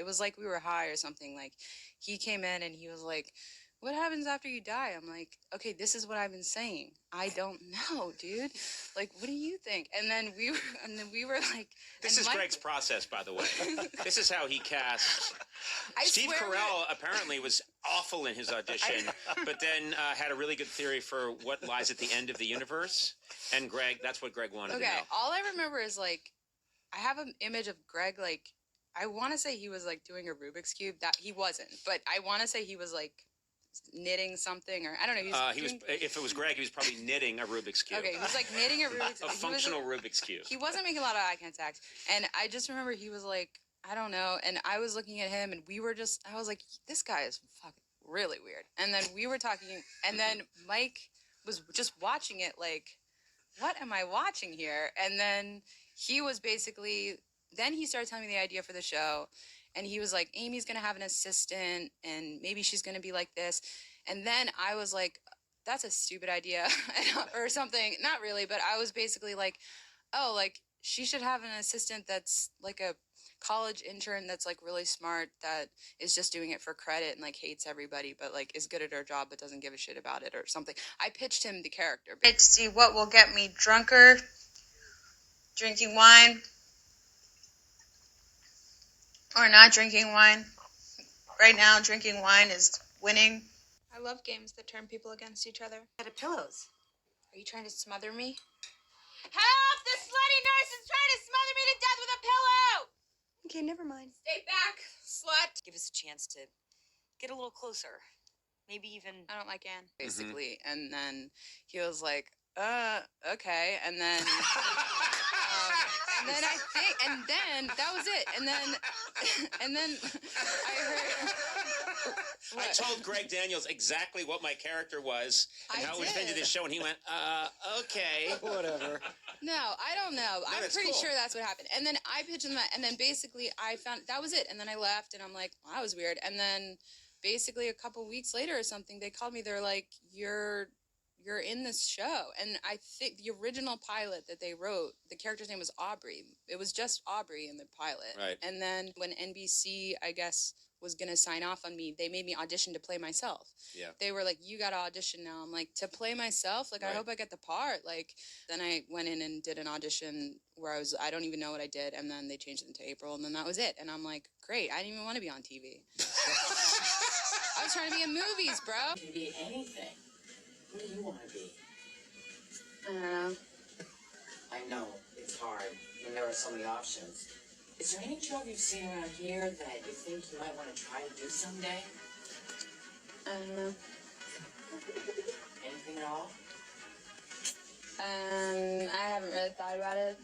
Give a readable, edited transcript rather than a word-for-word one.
It was like we were high or something. Like, he came in and he was like, what happens after you die? I'm like, okay, this is what I've been saying. I don't know, dude. Like, what do you think? And then we were like, this is Greg's process, by the way. This is how he casts. Steve Carell apparently was awful in his audition, but then had a really good theory for what lies at the end of the universe. And Greg, that's what Greg wanted to know. All I remember is, like, I have an image of Greg, like, I want to say he was, like, doing a Rubik's Cube. That he wasn't, but I want to say he was, like, knitting something, or I don't know. If it was Greg, he was probably knitting a Rubik's Cube. Okay, he was like knitting a Rubik's Cube. A functional Rubik's Cube. He wasn't making a lot of eye contact, and I just remember he was like, I don't know, and I was looking at him, and I was like, this guy is fucking really weird. And then we were talking, and then Mike was just watching it like, what am I watching here? And then he was basically, then he started telling me the idea for the show. And he was like, Amy's going to have an assistant, and maybe she's going to be like this. And then I was like, that's a stupid idea or something. Not really, but I was basically like, oh, like, she should have an assistant that's like a college intern that's like really smart, that is just doing it for credit and like hates everybody, but like is good at her job but doesn't give a shit about it or something. I pitched him the character. Let's see what will get me drunker. Drinking wine. Or not drinking wine. Right now, drinking wine is winning. I love games that turn people against each other. Out of pillows. Are you trying to smother me? Help! The slutty nurse is trying to smother me to death with a pillow! Okay, never mind. Stay back, slut! Give us a chance to get a little closer. Maybe even... I don't like Anne. Basically. And then he was like, okay. And then... and then that was it. And then I heard... I told Greg Daniels exactly what my character was and how we fit into this show, and he went, okay. Whatever. No, I don't know. I'm pretty sure that's what happened. And then I pitched him that, and then basically I found, that was it. And then I left, and I'm like, well, that was weird. And then basically a couple weeks later or something, they called me. They're like, you're in this show. And I think the original pilot that they wrote, the character's name was Aubrey. It was just Aubrey in the pilot. Right. And then when NBC, I guess, was going to sign off on me, they made me audition to play myself. Yeah. They were like, you got to audition now. I'm like, to play myself? Like, right. I hope I get the part. Like, then I went in and did an audition where I don't even know what I did. And then they changed it into April, and then that was it. And I'm like, great. I didn't even want to be on TV. I was trying to be in movies, bro. You can be anything. What do you want to be? I don't know. I know, it's hard, and there are so many options. Is there any job you've seen around here that you think you might want to try to do someday? I don't know. Anything at all? I haven't really thought about it.